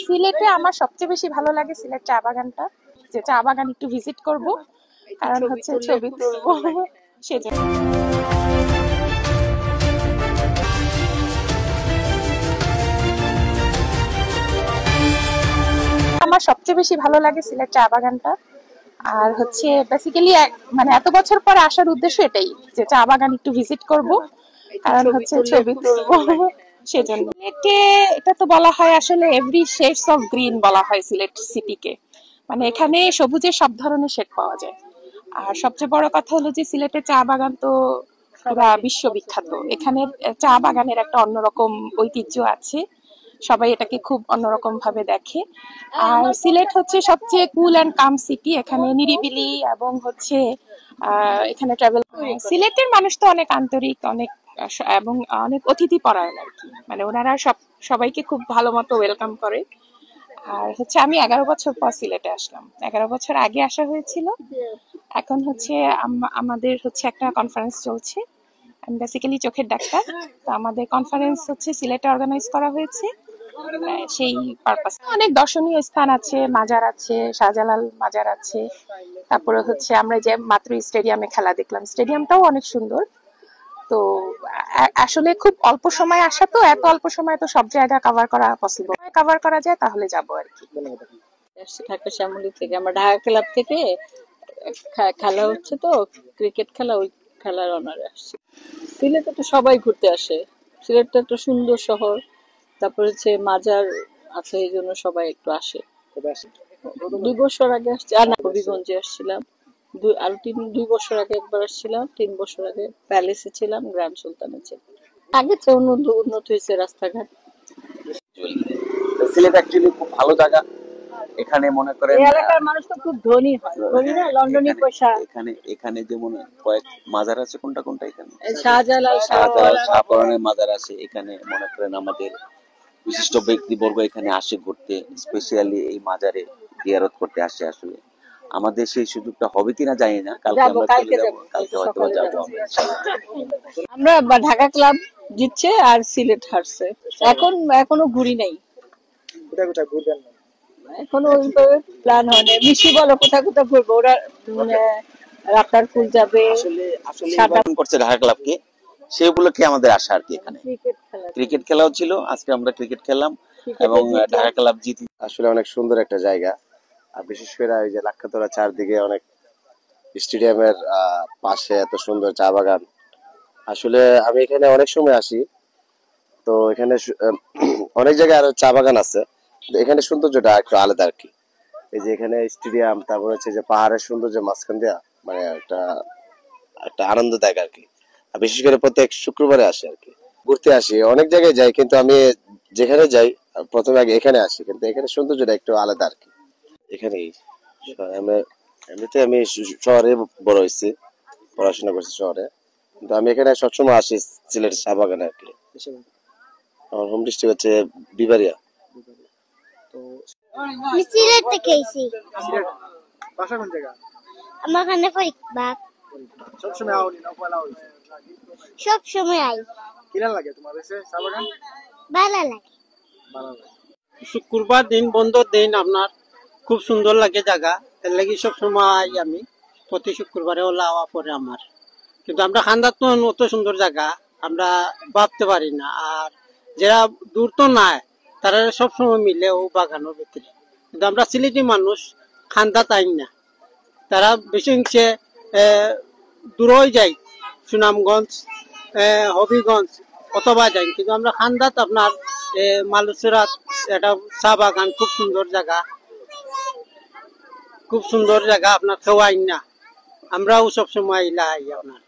সিলেটে আমার সবচেয়ে বেশি ভালো লাগে সিলেট চা বাগানটা, যে চা বাগান একটু ভিজিট করব, কারণ হচ্ছে ছবি তুলবো সেজন্য। আমার সবচেয়ে বেশি ভালো লাগে সিলেট চা বাগানটা, আর হচ্ছে বেসিক্যালি মানে এত বছর পর আসার উদ্দেশ্য এটাই, যে চা বাগান একটু ভিজিট করব, কারণ হচ্ছে ছবি তুলবো সেজন্য। সিলেটে এটা তো বলা হয় আসলে এভরি শেডস অফ গ্রিন বলা হয় সিলেট সিটিকে, মানে এখানে সবুজের সব ধরনের শেড পাওয়া যায়। আর সবচেয়ে বড় কথা হলো যে সিলেটের চা বাগান তো পুরা বিশ্ববিখ্যাত, এখানে চা বাগানের একটা অন্যরকম ঐতিহ্য আছে, সবাই এটাকে খুব অন্যরকম ভাবে দেখে। আর সিলেট হচ্ছে সবচেয়ে কুল অ্যান্ড কাম সিটি, এখানে নিরিবিলি এবং হচ্ছে এখানে ট্রাভেল, সিলেটের মানুষ তো অনেক আন্তরিক, অনেক এবং অনেক অতিথি পরায়ণ আর কি, মানে ওনারা সবাইকে খুব ভালো মতো ওয়েলকাম করে। আর হচ্ছে আমি 11 বছর পর সিলেটে আসলাম, 11 বছর আগে আসা হয়েছিল, এখন হচ্ছে আমাদের হচ্ছে একটা কনফারেন্স চলছে, আমি বেসিক্যালি চোখের ডাক্তার, তো আমাদের কনফারেন্স হচ্ছে সিলেটে অর্গানাইজ করা হয়েছে, সেই পারপাস। অনেক দর্শনীয় স্থান আছে, মাজার আছে, শাহজালাল মাজার আছে, তারপরে হচ্ছে আমরা যে মাত্র স্টেডিয়ামে খেলা দেখলাম, স্টেডিয়ামটাও অনেক সুন্দর। তো আসলে খুব অল্প সময় আসা, তো এত অল্প সময় তো সব জায়গা কভার করা পসিবল, কভার করা যায় তাহলে যাবো আর কি। ঢাকা শ্যামলী থেকে, আমরা ঢাকা ক্লাব থেকে খেলা হচ্ছে তো ক্রিকেট খেলা, ওই খেলার অনারে আসছি। সিলেটে তো সবাই ঘুরতে আসে, সিলেটটা একটা সুন্দর শহর, তারপর হচ্ছে মাজার আছে, এই জন্য সবাই একটু আসে। 2 বছর আগে আসছি, আর না হবিগঞ্জে আসছিলাম, আর 2 বছর আগে একবার আসছিলাম, 3 বছর আগে প্যালেসে ছিলাম, গ্র্যান্ড সুলতানে ছিলাম। আগে তো উন্নত হয়েছে রাস্তাঘাট। সিলেট অ্যাকচুয়ালি খুব ভালো জায়গা, এখানে মনে করেন এলাকার মানুষ তো খুব ধনী হয়, ধনী না, লন্ডনে পয়সা। এখানে যেমন কয়েক মাজার আছে, কোনটা এখানে শাহজালাল শাহপরানের মাজার আছে, এখানে মনে করেন আমাদের বিশিষ্ট ব্যক্তিবর্গ এখানে আসে ঘুরতে, স্পেশালি এই মাজারে জিয়ারত করতে আসে। আসলে আমাদের সেই সুযোগটা হবে কিনা জানি না, কালকে আমরা চলে যাব, কালকে হয়তো যাবো আমরা। ঢাকা ক্লাব জিতছে আর সিলেট হারছে, এখনো ঘুরি নাই, এখনো ওইভাবে প্ল্যান হয় না। মিশি বলো কোথায় কোথায় ঘুরবো, ওরা রাতার ফুল যাবে, আসলে করছে ঢাকা ক্লাবকে, সেগুলোকে আমাদের আশা আর কি। এখানে ক্রিকেট খেলাও ছিল, আজকে আমরা ক্রিকেট খেললাম এবং ঢাকা ক্লাব জিতি। আসলে অনেক সুন্দর একটা জায়গা, আর বিশেষ করে ওই যে লাক্ষাতরা চারদিকে অনেক, স্টেডিয়ামের পাশে এত সুন্দর চা বাগান। আসলে আমি এখানে অনেক সময় আসি, তো এখানে অনেক জায়গায় আরো চা বাগান আছে, এখানে সৌন্দর্যটা একটু আলাদা আর কি। এই যে এখানে স্টেডিয়াম, তারপর হচ্ছে যে পাহাড়ের সৌন্দর্য মাঝখান দিয়া, মানে একটা আনন্দদায়ক আর কি। আর বিশেষ করে প্রত্যেক শুক্রবারে আসি আর কি, ঘুরতে আসি, অনেক জায়গায় যাই, কিন্তু আমি যেখানে যাই প্রথমে আগে এখানে আসি, কিন্তু এখানে সৌন্দর্যটা একটু আলাদা আর কি। এখানেই এমনিতে আমি শহরে বড় হয়েছি, পড়াশোনা করছি শহরে, কিন্তু আমি এখানে সবসময় আসি সিলেট চা বাগানে আর কি। আমার হোম ডিস্ট্রিক্ট হচ্ছে বিবারিয়া। সিলেট থেকে এসেছি। বাসা কোন জায়গা? আমার এখানে ফরিদবাগ। সবসময় আওনি না পয়লা হইছে? সবসময় আই। কিরা লাগে তোমার কাছে চা বাগান? ভালো লাগে। ভালো লাগে। শুক্রবার দিন বন্ধর দিন আপনার খুব সুন্দর লাগে জায়গা, এর লাগি সবসময় আই আমি, প্রতি শুক্রবারে ওলা আওয়া পরে আমার। কিন্তু আমরা খান্দার তো অত সুন্দর জায়গা আমরা ভাবতে পারি না, আর যারা দূর তো নাই তারা সবসময় মিলে ও বাগানের ভিতরে। কিন্তু আমরা সিলেটি মানুষ খান্দা তাই না, তারা বেশি দূরই যায়, সুনামগঞ্জ, হবিগঞ্জ অথবা যায়, কিন্তু আমরা খান্দাত আপনার মালুসরাত এটা চা বাগান, খুব সুন্দর জায়গা, খুব সুন্দর জায়গা, আপনার খেওয়াই না, আমরাও সবসময় ইলা আপনার।